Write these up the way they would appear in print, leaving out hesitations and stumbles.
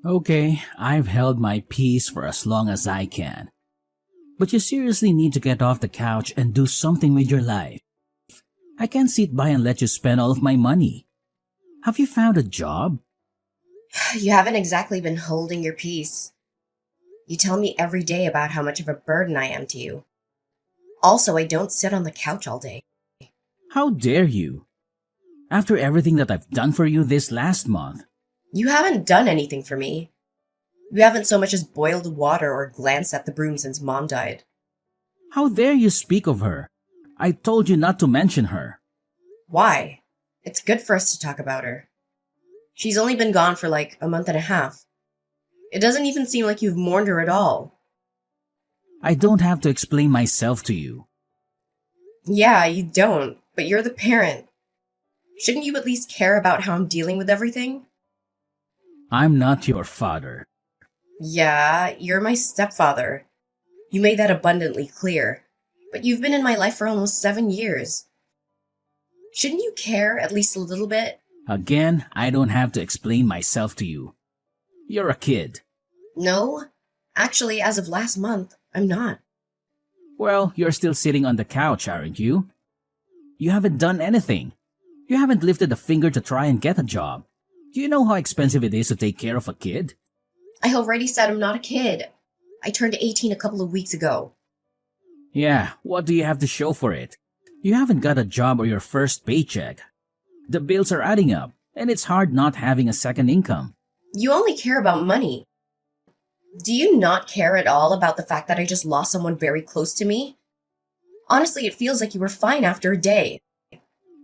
Okay, I've held my peace for as long as I can. But you seriously need to get off the couch and do something with your life. I can't sit by and let you spend all of my money. Have you found a job? You haven't exactly been holding your peace. You tell me every day about how much of a burden I am to you. Also, I don't sit on the couch all day. How dare you? After everything that I've done for you this last month. You haven't done anything for me. You haven't so much as boiled water or glanced at the broom since Mom died. How dare you speak of her? I told you not to mention her. Why? It's good for us to talk about her. She's only been gone for like a month and a half. It doesn't even seem like you've mourned her at all. I don't have to explain myself to you. Yeah, you don't, but you're the parent. Shouldn't you at least care about how I'm dealing with everything? I'm not your father. Yeah, you're my stepfather. You made that abundantly clear. But you've been in my life for almost 7 years. Shouldn't you care at least a little bit? Again, I don't have to explain myself to you. You're a kid. No. Actually, as of last month, I'm not. Well, you're still sitting on the couch, aren't you? You haven't done anything. You haven't lifted a finger to try and get a job. Do you know how expensive it is to take care of a kid? I already said I'm not a kid. I turned 18 a couple of weeks ago. Yeah, what do you have to show for it? You haven't got a job or your first paycheck. The bills are adding up, and it's hard not having a second income. You only care about money. Do you not care at all about the fact that I just lost someone very close to me? Honestly, it feels like you were fine after a day.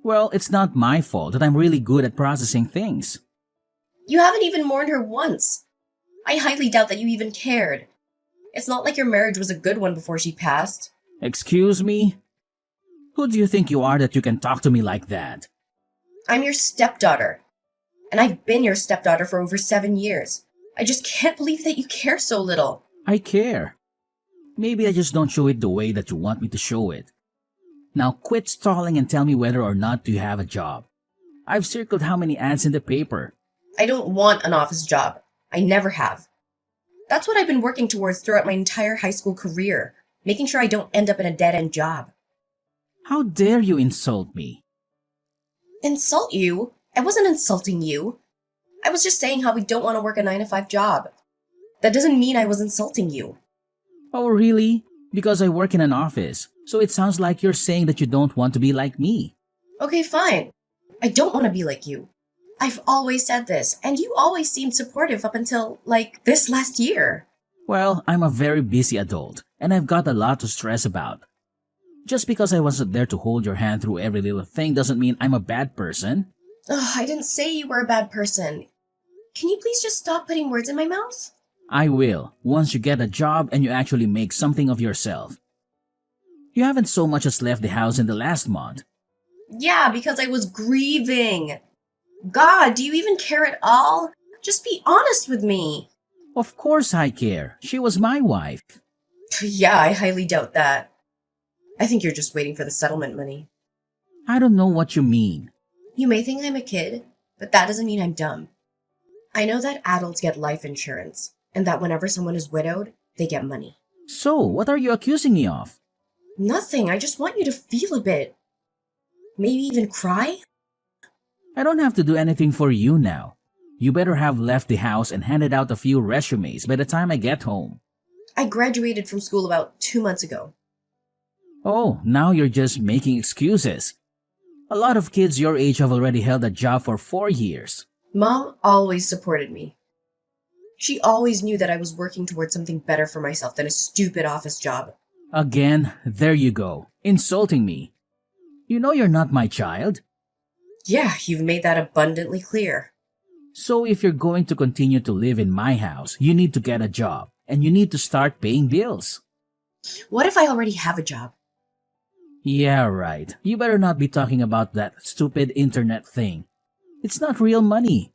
Well, it's not my fault that I'm really good at processing things. You haven't even mourned her once. I highly doubt that you even cared. It's not like your marriage was a good one before she passed. Excuse me? Who do you think you are that you can talk to me like that? I'm your stepdaughter. And I've been your stepdaughter for over 7 years. I just can't believe that you care so little. I care. Maybe I just don't show it the way that you want me to show it. Now quit stalling and tell me whether or not you have a job. I've circled how many ads in the paper. I don't want an office job. I never have. That's what I've been working towards throughout my entire high school career, making sure I don't end up in a dead-end job. How dare you insult me? Insult you? I wasn't insulting you. I was just saying how we don't want to work a 9 to 5 job. That doesn't mean I was insulting you. Oh, really? Because I work in an office, so it sounds like you're saying that you don't want to be like me. Okay, fine. I don't want to be like you. I've always said this, and you always seemed supportive up until, like, this last year. Well, I'm a very busy adult, and I've got a lot to stress about. Just because I wasn't there to hold your hand through every little thing doesn't mean I'm a bad person. Ugh, I didn't say you were a bad person. Can you please just stop putting words in my mouth? I will, once you get a job and you actually make something of yourself. You haven't so much as left the house in the last month. Yeah, because I was grieving. God, do you even care at all? Just be honest with me. Of course I care. She was my wife. Yeah, I highly doubt that. I think you're just waiting for the settlement money. I don't know what you mean. You may think I'm a kid, but that doesn't mean I'm dumb. I know that adults get life insurance, and that whenever someone is widowed, they get money. So, what are you accusing me of? Nothing, I just want you to feel a bit. Maybe even cry? I don't have to do anything for you now. You better have left the house and handed out a few resumes by the time I get home. I graduated from school about 2 months ago. Oh, now you're just making excuses. A lot of kids your age have already held a job for 4 years. Mom always supported me. She always knew that I was working towards something better for myself than a stupid office job. Again, there you go, insulting me. You know you're not my child. Yeah, you've made that abundantly clear. So if you're going to continue to live in my house, you need to get a job, and you need to start paying bills. What if I already have a job? Yeah, right. You better not be talking about that stupid internet thing. It's not real money.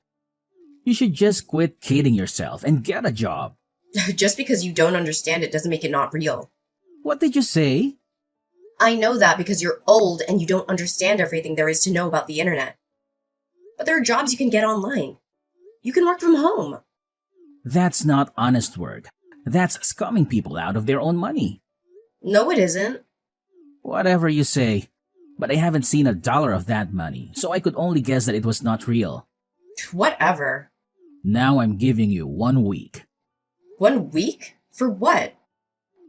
You should just quit kidding yourself and get a job. Just because you don't understand it doesn't make it not real. What did you say? I know that because you're old and you don't understand everything there is to know about the internet. But there are jobs you can get online. You can work from home. That's not honest work. That's scumming people out of their own money. No, it isn't. Whatever you say. But I haven't seen a dollar of that money, so I could only guess that it was not real. Whatever. Now I'm giving you 1 week 1 week? For what?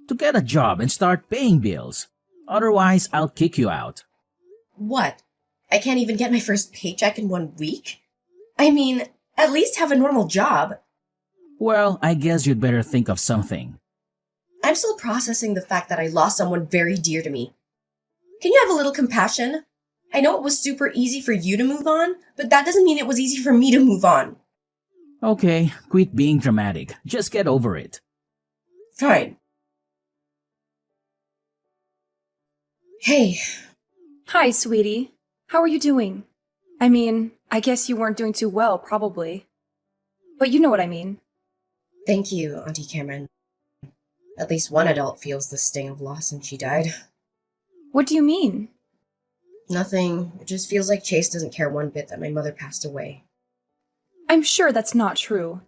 to get a job and start paying bills. Otherwise, I'll kick you out. What? I can't even get my first paycheck in 1 week? I mean, at least have a normal job. Well, I guess you'd better think of something. I'm still processing the fact that I lost someone very dear to me. Can you have a little compassion? I know it was super easy for you to move on, but that doesn't mean it was easy for me to move on. Okay, quit being dramatic. Just get over it. Fine. Hey, Hi, sweetie. How are you doing? I mean, I guess you weren't doing too well, probably. But you know what I mean. thank you, Auntie Cameron. At least one adult feels the sting of loss since she died. What do you mean? Nothing. It just feels like Chase doesn't care one bit that my mother passed away. I'm sure that's not true.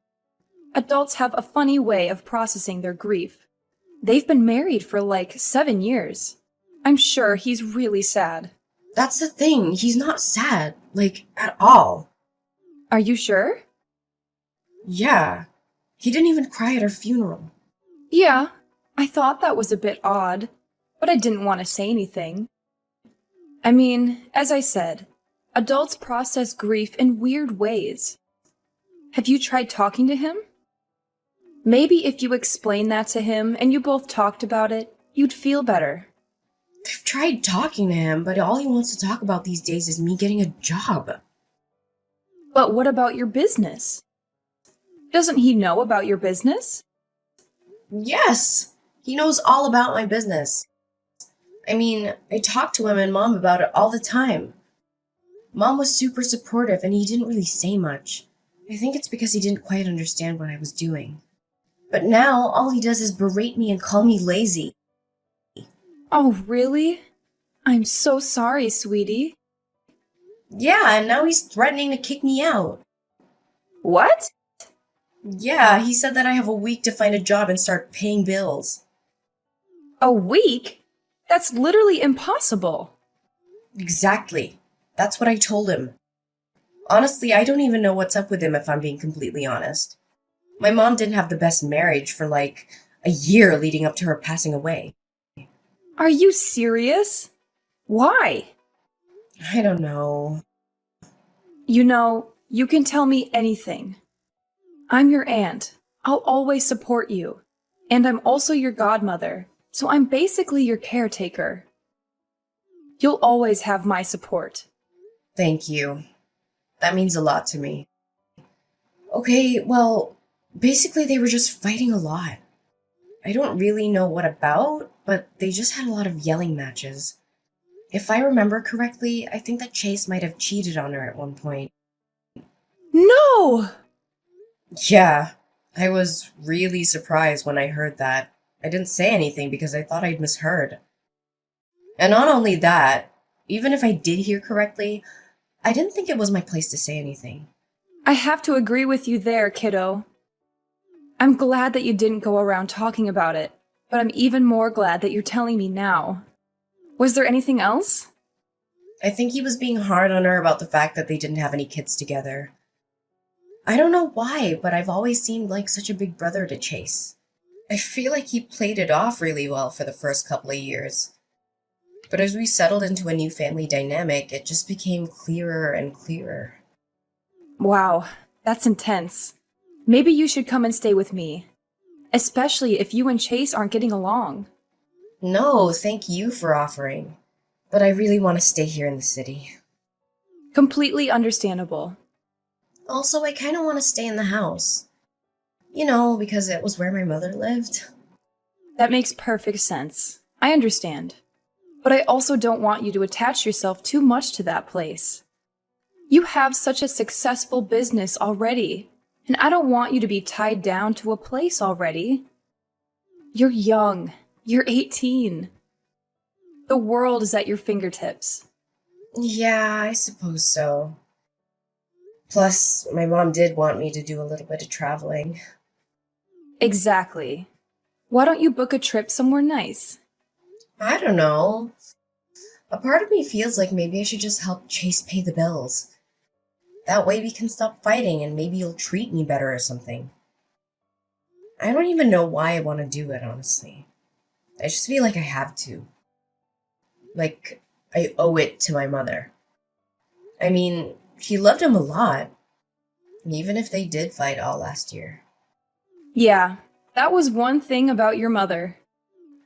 Adults have a funny way of processing their grief. They've been married for like 7 years. I'm sure he's really sad. That's the thing. He's not sad. Like, at all. Are you sure? Yeah. He didn't even cry at her funeral. Yeah, I thought that was a bit odd, but I didn't want to say anything. I mean, as I said, adults process grief in weird ways. Have you tried talking to him? Maybe if you explained that to him and you both talked about it, you'd feel better. I've tried talking to him, but all he wants to talk about these days is me getting a job. But what about your business? Doesn't he know about your business? Yes! He knows all about my business. I mean, I talk to him and Mom about it all the time. Mom was super supportive and he didn't really say much. I think it's because he didn't quite understand what I was doing. But now, all he does is berate me and call me lazy. Oh, really? I'm so sorry, sweetie. Yeah, and now he's threatening to kick me out. What? Yeah, he said that I have a week to find a job and start paying bills. A week? That's literally impossible. Exactly. That's what I told him. Honestly, I don't even know what's up with him if I'm being completely honest. My mom didn't have the best marriage for like a year leading up to her passing away. Are you serious? Why? I don't know. You know, you can tell me anything. I'm your aunt. I'll always support you. And I'm also your godmother, so I'm basically your caretaker. You'll always have my support. Thank you. That means a lot to me. Okay, well, basically they were just fighting a lot. I don't really know what about, but they just had a lot of yelling matches. If I remember correctly, I think that Chase might have cheated on her at one point. No! Yeah, I was really surprised when I heard that. I didn't say anything because I thought I'd misheard. And not only that, even if I did hear correctly, I didn't think it was my place to say anything. I have to agree with you there, kiddo. I'm glad that you didn't go around talking about it, but I'm even more glad that you're telling me now. Was there anything else? I think he was being hard on her about the fact that they didn't have any kids together. I don't know why, but I've always seemed like such a big brother to Chase. I feel like he played it off really well for the first couple of years. But as we settled into a new family dynamic, it just became clearer and clearer. Wow, that's intense. Maybe you should come and stay with me. Especially if you and Chase aren't getting along. No, thank you for offering. But I really want to stay here in the city. Completely understandable. Also, I kind of want to stay in the house. You know, because it was where my mother lived. That makes perfect sense. I understand. But I also don't want you to attach yourself too much to that place. You have such a successful business already, and I don't want you to be tied down to a place already. You're young. You're 18. The world is at your fingertips. Yeah, I suppose so. Plus, my mom did want me to do a little bit of traveling. Exactly. Why don't you book a trip somewhere nice? I don't know. A part of me feels like maybe I should just help Chase pay the bills. That way we can stop fighting and maybe you'll treat me better or something. I don't even know why I want to do it, honestly. I just feel like I have to. Like, I owe it to my mother. I mean, she loved him a lot, even if they did fight all last year. Yeah, that was one thing about your mother.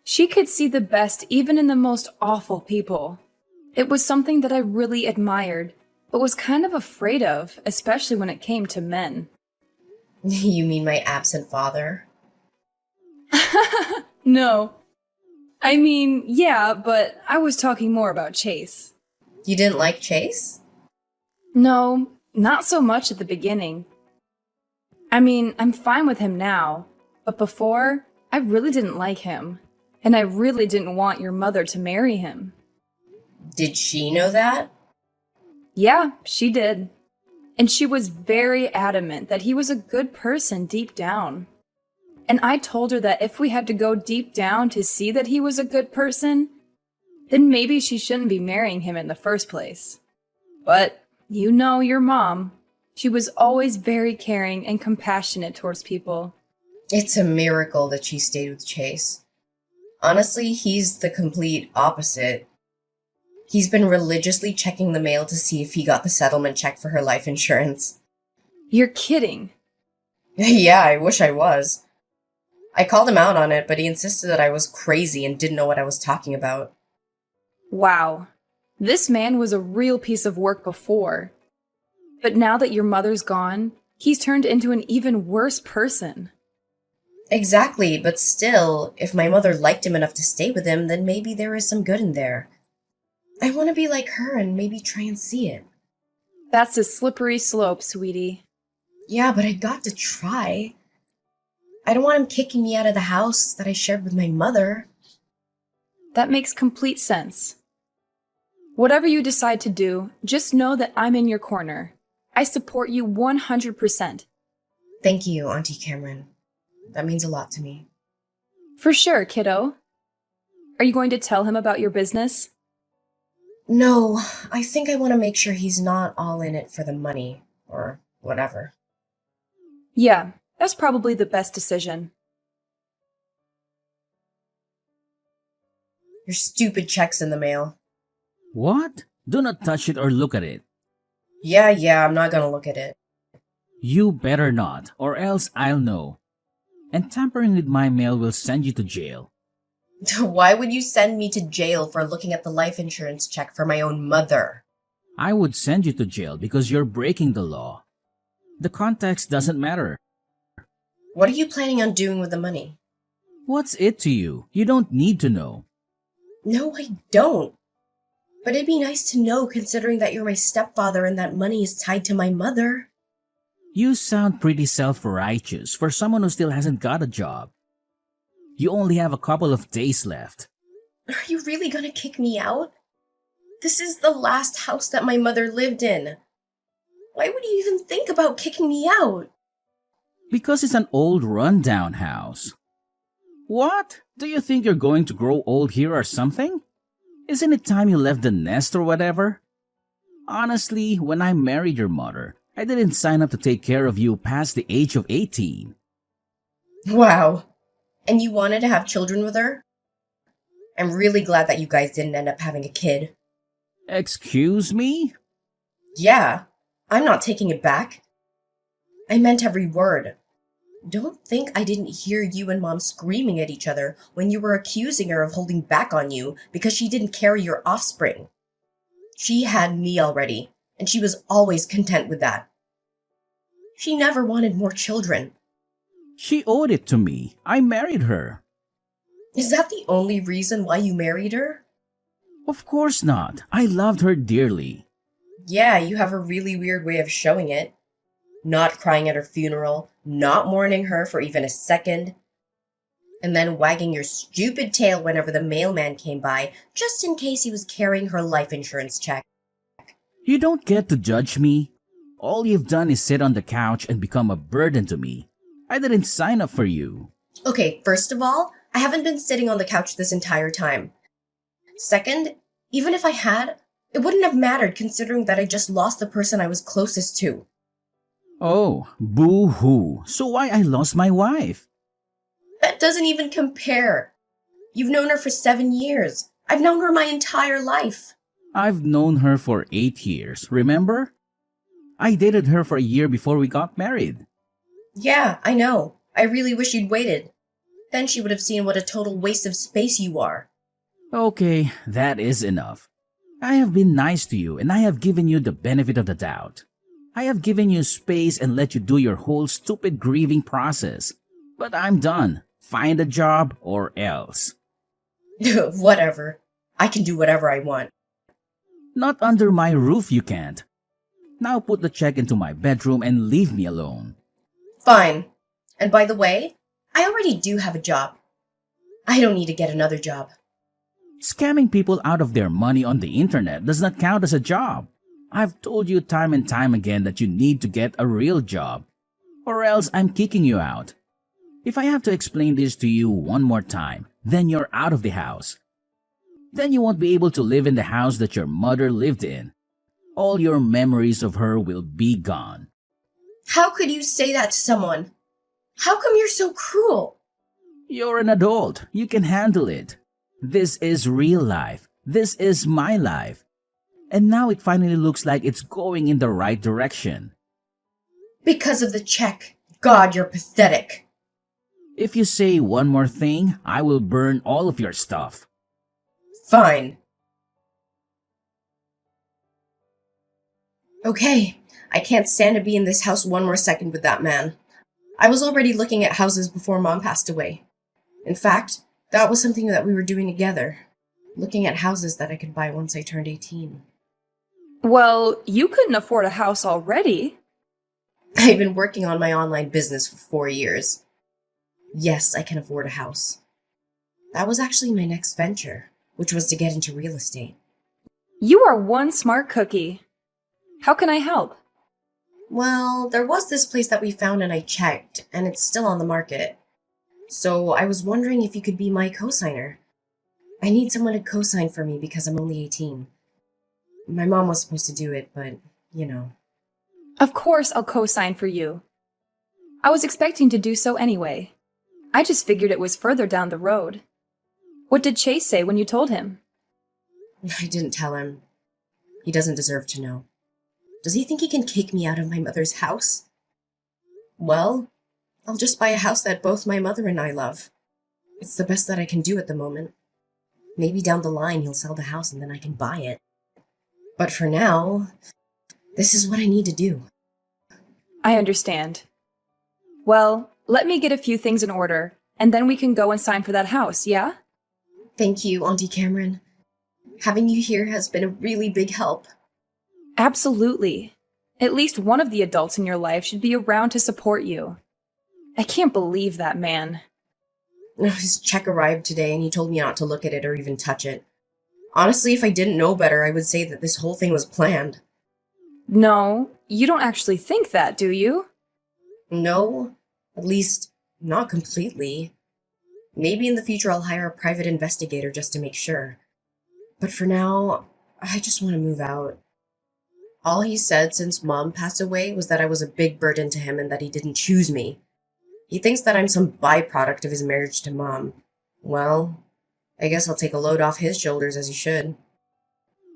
She could see the best even in the most awful people. It was something that I really admired, but was kind of afraid of, especially when it came to men. You mean my absent father? No. I mean, yeah, but I was talking more about Chase. You didn't like Chase? No, not so much at the beginning. I mean, I'm fine with him now, but before, I really didn't like him. And I really didn't want your mother to marry him. Did she know that? Yeah, she did. And she was very adamant that he was a good person deep down. And I told her that if we had to go deep down to see that he was a good person, then maybe she shouldn't be marrying him in the first place. But you know your mom. She was always very caring and compassionate towards people. It's a miracle that she stayed with Chase. Honestly, he's the complete opposite. He's been religiously checking the mail to see if he got the settlement check for her life insurance. You're kidding. Yeah, I wish I was. I called him out on it, but he insisted that I was crazy and didn't know what I was talking about. Wow. This man was a real piece of work before. But now that your mother's gone, he's turned into an even worse person. Exactly, but still, if my mother liked him enough to stay with him, then maybe there is some good in there. I want to be like her and maybe try and see it. That's a slippery slope, sweetie. Yeah, but I got to try. I don't want him kicking me out of the house that I shared with my mother. That makes complete sense. Whatever you decide to do, just know that I'm in your corner. I support you 100%. Thank you, Auntie Cameron. That means a lot to me. For sure, kiddo. Are you going to tell him about your business? No, I think I want to make sure he's not all in it for the money, or whatever. Yeah, that's probably the best decision. Your stupid check's in the mail. What? Do not touch it or look at it. Yeah, I'm not gonna look at it. You better not, or else I'll know. And tampering with my mail will send you to jail. Why would you send me to jail for looking at the life insurance check for my own mother? I would send you to jail because you're breaking the law. The context doesn't matter. What are you planning on doing with the money? What's it to you? You don't need to know. No, I don't. But it'd be nice to know considering that you're my stepfather and that money is tied to my mother. You sound pretty self-righteous for someone who still hasn't got a job. You only have a couple of days left. Are you really gonna kick me out? This is the last house that my mother lived in. Why would you even think about kicking me out? Because it's an old rundown house. What? Do you think you're going to grow old here or something? Isn't it time you left the nest or whatever? Honestly, when I married your mother, I didn't sign up to take care of you past the age of 18. Wow. And you wanted to have children with her? I'm really glad that you guys didn't end up having a kid. Excuse me? Yeah, I'm not taking it back. I meant every word. Don't think I didn't hear you and Mom screaming at each other when you were accusing her of holding back on you because she didn't carry your offspring. She had me already, and she was always content with that. She never wanted more children. She owed it to me. I married her. Is that the only reason why you married her? Of course not. I loved her dearly. Yeah, you have a really weird way of showing it. Not crying at her funeral, not mourning her for even a second, and then wagging your stupid tail whenever the mailman came by, just in case he was carrying her life insurance check. You don't get to judge me. All you've done is sit on the couch and become a burden to me. I didn't sign up for you. Okay, first of all, I haven't been sitting on the couch this entire time. Second, even if I had, it wouldn't have mattered considering that I just lost the person I was closest to. Oh, boo-hoo. So why I lost my wife? That doesn't even compare. You've known her for 7 years. I've known her my entire life. I've known her for 8 years, remember? I dated her for a year before we got married. Yeah, I know. I really wish you'd waited. Then she would have seen what a total waste of space you are. Okay, that is enough. I have been nice to you and I have given you the benefit of the doubt. I have given you space and let you do your whole stupid grieving process. But I'm done. Find a job or else. Whatever. I can do whatever I want. Not under my roof you can't. Now put the check into my bedroom and leave me alone. Fine. And by the way, I already do have a job. I don't need to get another job. Scamming people out of their money on the internet does not count as a job. I've told you time and time again that you need to get a real job, or else I'm kicking you out. If I have to explain this to you one more time, then you're out of the house. Then you won't be able to live in the house that your mother lived in. All your memories of her will be gone. How could you say that to someone? How come you're so cruel? You're an adult. You can handle it. This is real life. This is my life. And now it finally looks like it's going in the right direction. Because of the check. God, you're pathetic. If you say one more thing, I will burn all of your stuff. Fine. Okay, I can't stand to be in this house one more second with that man. I was already looking at houses before Mom passed away. In fact, that was something that we were doing together. Looking at houses that I could buy once I turned 18. Well, you couldn't afford a house already. I've been working on my online business for 4 years. Yes, I can afford a house. That was actually my next venture, which was to get into real estate. You are one smart cookie. How can I help? Well, there was this place that we found and I checked, and it's still on the market. So I was wondering if you could be my co-signer. I need someone to co-sign for me because I'm only 18. My mom was supposed to do it, but, you know. Of course I'll co-sign for you. I was expecting to do so anyway. I just figured it was further down the road. What did Chase say when you told him? I didn't tell him. He doesn't deserve to know. Does he think he can kick me out of my mother's house? Well, I'll just buy a house that both my mother and I love. It's the best that I can do at the moment. Maybe down the line he'll sell the house and then I can buy it. But for now, this is what I need to do. I understand. Well, let me get a few things in order, and then we can go and sign for that house, yeah? Thank you, Auntie Cameron. Having you here has been a really big help. Absolutely. At least one of the adults in your life should be around to support you. I can't believe that man. His check arrived today and he told me not to look at it or even touch it. Honestly, if I didn't know better, I would say that this whole thing was planned. No, you don't actually think that, do you? No, at least not completely. Maybe in the future I'll hire a private investigator just to make sure. But for now, I just want to move out. All he said since Mom passed away was that I was a big burden to him and that he didn't choose me. He thinks that I'm some byproduct of his marriage to Mom. Well, I guess I'll take a load off his shoulders as he should.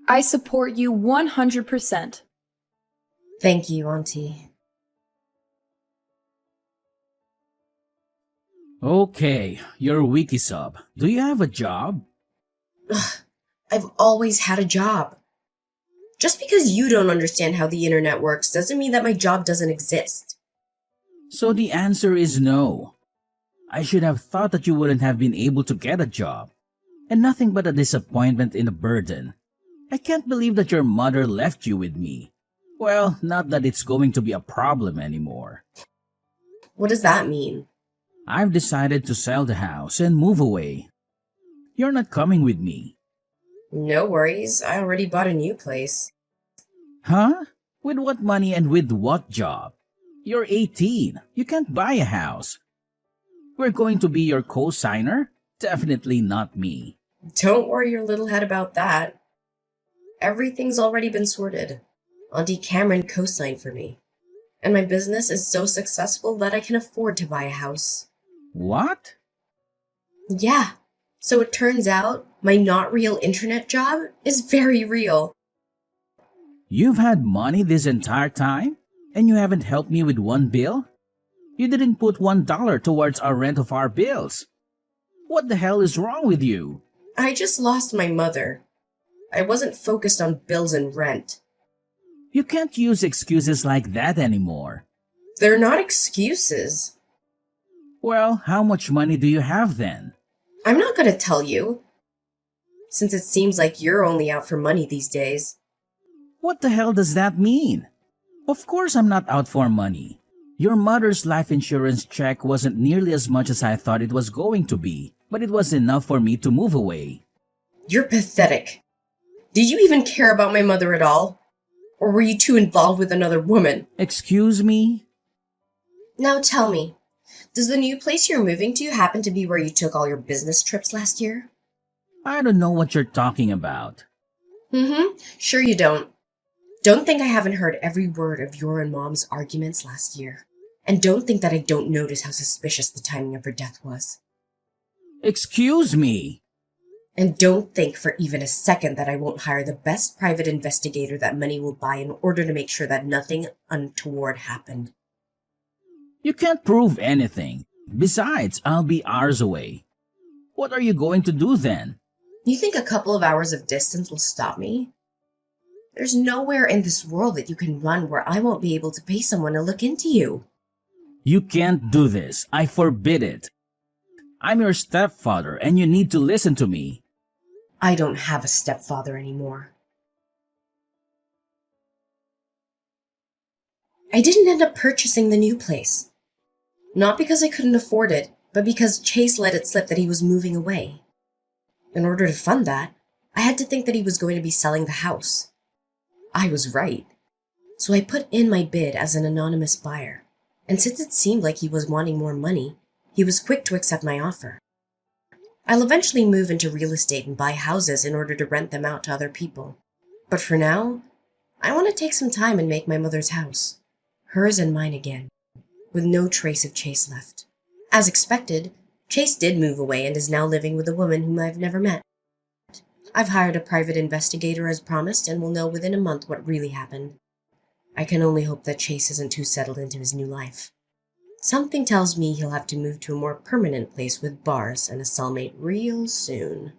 I support you 100%. Thank you, Auntie. Okay, you're wiki sub. Do you have a job? Ugh, I've always had a job. Just because you don't understand how the internet works doesn't mean that my job doesn't exist. So the answer is no. I should have thought that you wouldn't have been able to get a job. And nothing but a disappointment and a burden. I can't believe that your mother left you with me. Well, not that it's going to be a problem anymore. What does that mean? I've decided to sell the house and move away. You're not coming with me. No worries, I already bought a new place. Huh? With what money and with what job? You're 18. You can't buy a house. We're going to be your co-signer? Definitely not me. Don't worry your little head about that. Everything's already been sorted. Auntie Cameron co-signed for me. And my business is so successful that I can afford to buy a house. What? Yeah. So it turns out my not real internet job is very real. You've had money this entire time? And you haven't helped me with one bill? You didn't put $1 towards our rent of our bills. What the hell is wrong with you? I just lost my mother. I wasn't focused on bills and rent. You can't use excuses like that anymore. They're not excuses. Well, how much money do you have then? I'm not going to tell you, since it seems like you're only out for money these days. What the hell does that mean? Of course I'm not out for money. Your mother's life insurance check wasn't nearly as much as I thought it was going to be, but it was enough for me to move away. You're pathetic. Did you even care about my mother at all? Or were you too involved with another woman? Excuse me? Now tell me, does the new place you're moving to happen to be where you took all your business trips last year? I don't know what you're talking about. Sure you don't. Don't think I haven't heard every word of your and Mom's arguments last year. And don't think that I don't notice how suspicious the timing of her death was. Excuse me? And don't think for even a second that I won't hire the best private investigator that money will buy in order to make sure that nothing untoward happened. You can't prove anything. Besides, I'll be hours away. What are you going to do then? You think a couple of hours of distance will stop me? There's nowhere in this world that you can run where I won't be able to pay someone to look into you. You can't do this. I forbid it. I'm your stepfather and you need to listen to me. I don't have a stepfather anymore. I didn't end up purchasing the new place. Not because I couldn't afford it, but because Chase let it slip that he was moving away. In order to fund that, I had to think that he was going to be selling the house. I was right. So I put in my bid as an anonymous buyer, and since it seemed like he was wanting more money, he was quick to accept my offer. I'll eventually move into real estate and buy houses in order to rent them out to other people. But for now, I want to take some time and make my mother's house, hers and mine again, with no trace of Chase left. As expected, Chase did move away and is now living with a woman whom I've never met. I've hired a private investigator as promised and will know within a month what really happened. I can only hope that Chase isn't too settled into his new life. Something tells me he'll have to move to a more permanent place with bars and a cellmate real soon.